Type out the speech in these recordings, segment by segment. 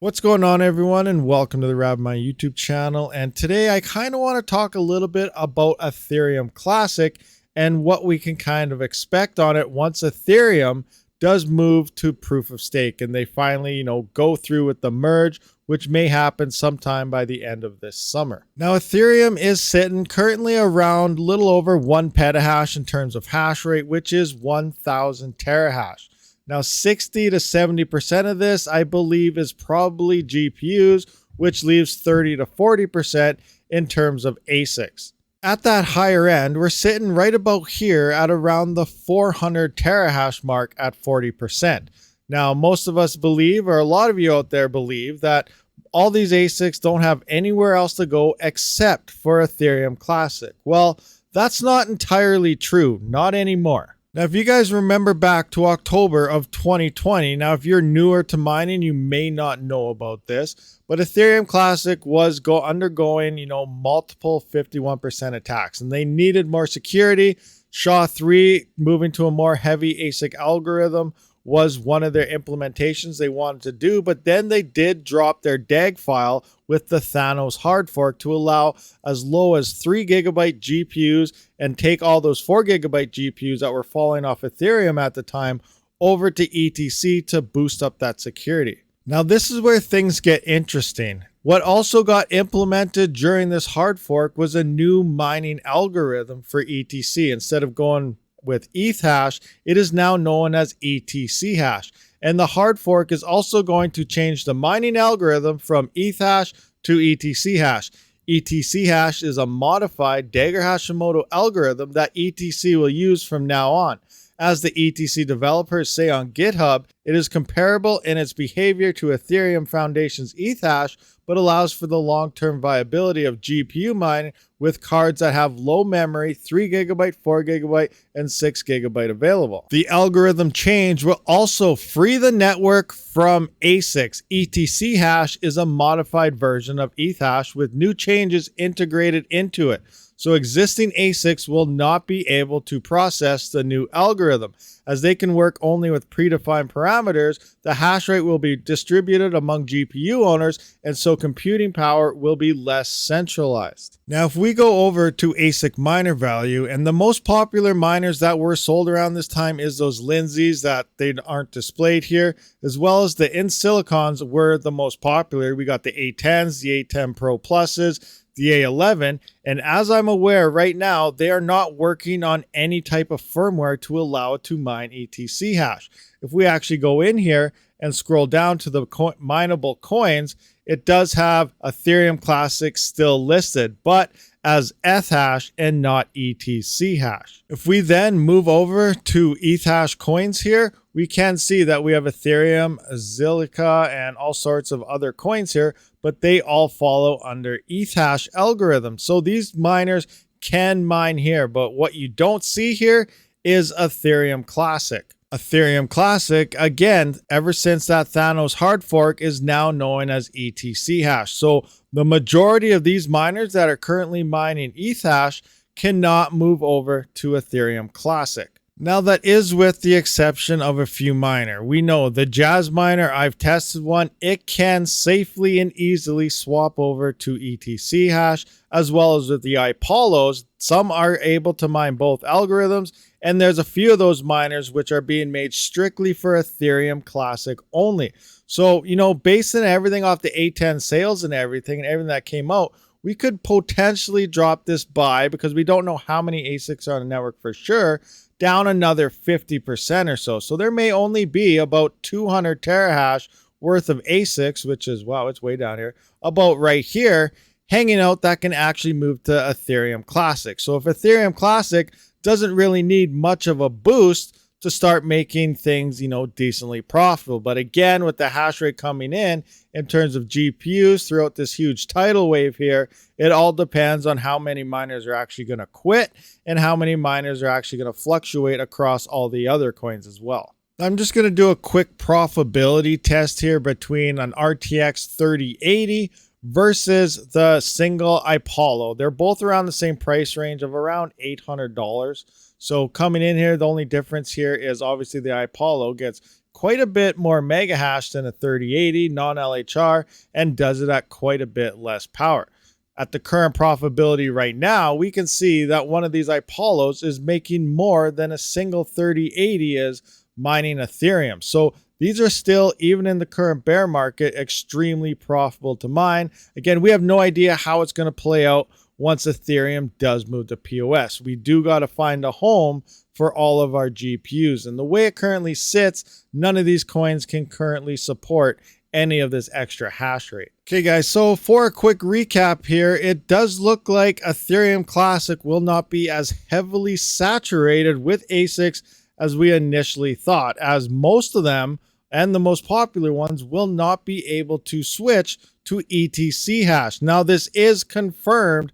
What's going on, everyone, and welcome to the RabidMining YouTube channel. And today I kind of want to talk a little bit about Ethereum Classic and what we can kind of expect on it once Ethereum does move to proof of stake and they finally, go through with the merge, which may happen sometime by the end of this summer. Now, Ethereum is sitting currently around a little over 1 petahash in terms of hash rate, which is 1,000 terahash. Now, 60 to 70% of this, I believe, is probably GPUs, which leaves 30 to 40% in terms of ASICs. At that higher end, we're sitting right about here at around the 400 terahash mark at 40%. Now, most of us believe, or a lot of you out there believe, that all these ASICs don't have anywhere else to go except for Ethereum Classic. Well, that's not entirely true, not anymore. Now, if you guys remember back to October of 2020, now if you're newer to mining, you may not know about this, but Ethereum Classic was undergoing, multiple 51% attacks, and they needed more security. SHA-3, moving to a more heavy ASIC algorithm, was one of their implementations they wanted to do, but then they did drop their DAG file with the Thanos hard fork to allow as low as 3 gigabyte GPUs and take all those 4 gigabyte GPUs that were falling off Ethereum at the time over to ETC to boost up that security. Now, this is where things get interesting. What also got implemented during this hard fork was a new mining algorithm for ETC. Instead of going with ETH hash, it is now known as ETC hash. And the hard fork is also going to change the mining algorithm from ETH hash to ETC hash. ETC hash is a modified Dagger Hashimoto algorithm that ETC will use from now on. As the ETC developers say on GitHub, it is comparable in its behavior to Ethereum Foundation's ETH hash, but allows for the long-term viability of GPU mining with cards that have low memory, 3 gigabyte, 4 gigabyte, and 6 gigabyte available. The algorithm change will also free the network from ASICs. ETC hash is a modified version of ETH hash with new changes integrated into it. So existing ASICs will not be able to process the new algorithm. As they can work only with predefined parameters, the hash rate will be distributed among GPU owners, and so computing power will be less centralized. Now, if we go over to ASIC miner value, and the most popular miners that were sold around this time is those Lindsay's that they aren't displayed here, as well as the in-silicons were the most popular. We got the A10s, the A10 Pro Pluses, the A11, and as I'm aware right now, they are not working on any type of firmware to allow it to mine ETC hash. If we actually go in here and scroll down to the mineable coins, it does have Ethereum Classic still listed, but as ETH hash and not ETC hash. If we then move over to ETH hash coins here, we can see that we have Ethereum, Zilliqa, and all sorts of other coins here, but they all follow under ETH hash algorithm. So these miners can mine here, but what you don't see here is Ethereum Classic. Ethereum Classic, again, ever since that Thanos hard fork, is now known as ETC hash. So the majority of these miners that are currently mining ETH hash cannot move over to Ethereum Classic. Now, that is with the exception of a few miner. We know the Jazz miner, I've tested one, it can safely and easily swap over to ETC hash, as well as with the Apollos. Some are able to mine both algorithms, and there's a few of those miners which are being made strictly for Ethereum Classic only. So, basing everything off the A10 sales and everything that came out, we could potentially drop this by, because we don't know how many ASICs are on the network for sure, down another 50% or so. So there may only be about 200 terahash worth of ASICs, which is, wow, it's way down here, about right here, hanging out that can actually move to Ethereum Classic. So if Ethereum Classic doesn't really need much of a boost to start making things, decently profitable. But again, with the hash rate coming in terms of GPUs throughout this huge tidal wave here, it all depends on how many miners are actually going to quit and how many miners are actually going to fluctuate across all the other coins as well. I'm just going to do a quick profitability test here between an RTX 3080 versus the single Apollo. They're both around the same price range of around $800. So coming in here, the only difference here is obviously the Apollo gets quite a bit more mega hash than a 3080 non-LHR and does it at quite a bit less power. At the current profitability right now, we can see that one of these Apollos is making more than a single 3080 is mining Ethereum. So these are still, even in the current bear market, extremely profitable to mine. Again, we have no idea how it's going to play out once Ethereum does move to POS. We do got to find a home for all of our GPUs. And the way it currently sits, none of these coins can currently support any of this extra hash rate. Okay guys, so for a quick recap here, it does look like Ethereum Classic will not be as heavily saturated with ASICs as we initially thought, as most of them and the most popular ones will not be able to switch to ETC hash. Now this is confirmed,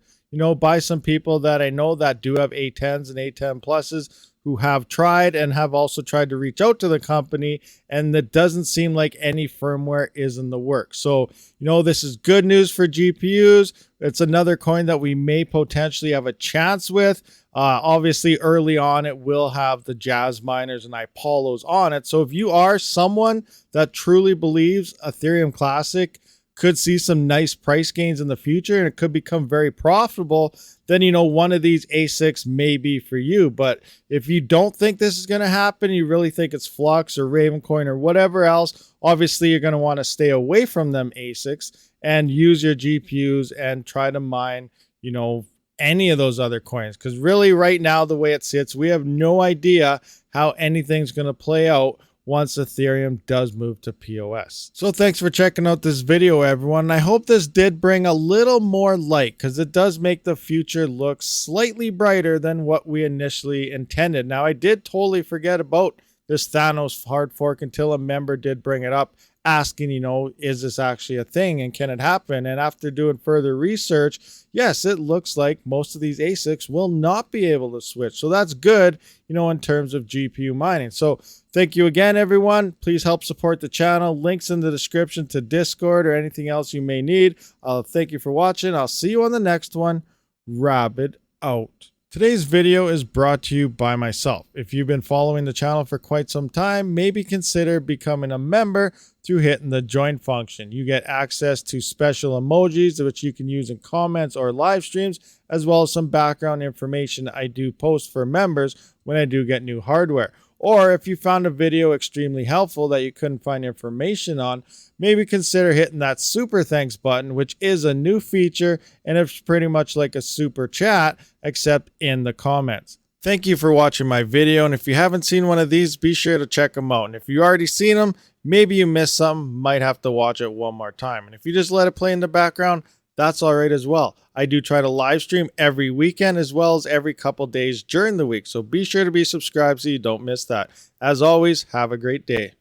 by some people that I know that do have A10s and A10 pluses who have tried and have also tried to reach out to the company, and it doesn't seem like any firmware is in the works. So, this is good news for GPUs. It's another coin that we may potentially have a chance with. Obviously, early on, it will have the Jazz miners and Apollos on it. So if you are someone that truly believes Ethereum Classic could see some nice price gains in the future and it could become very profitable, then one of these ASICs may be for you. But if you don't think this is going to happen, you really think it's Flux or Ravencoin or whatever else, obviously you're going to want to stay away from them ASICs and use your GPUs and try to mine, any of those other coins. Because really right now, the way it sits, we have no idea how anything's going to play out once Ethereum does move to POS. So thanks for checking out this video, everyone. I hope this did bring a little more light, because it does make the future look slightly brighter than what we initially intended. Now, I did totally forget about this Thanos hard fork until a member did bring it up, asking, is this actually a thing and can it happen? And after doing further research, yes, it looks like most of these ASICs will not be able to switch. So that's good, in terms of GPU mining. So thank you again, everyone. Please help support the channel. Links in the description to Discord or anything else you may need. Thank you for watching. I'll see you on the next one. Rabid out. Today's video is brought to you by myself. If you've been following the channel for quite some time, maybe consider becoming a member through hitting the join function. You get access to special emojis, which you can use in comments or live streams, as well as some background information I do post for members when I do get new hardware. Or if you found a video extremely helpful that you couldn't find information on, maybe consider hitting that super thanks button, which is a new feature, and it's pretty much like a super chat, except in the comments. Thank you for watching my video, and if you haven't seen one of these, be sure to check them out. And if you already seen them, maybe you missed some, might have to watch it one more time. And if you just let it play in the background, that's all right as well. I do try to live stream every weekend as well as every couple days during the week. So be sure to be subscribed so you don't miss that. As always, have a great day.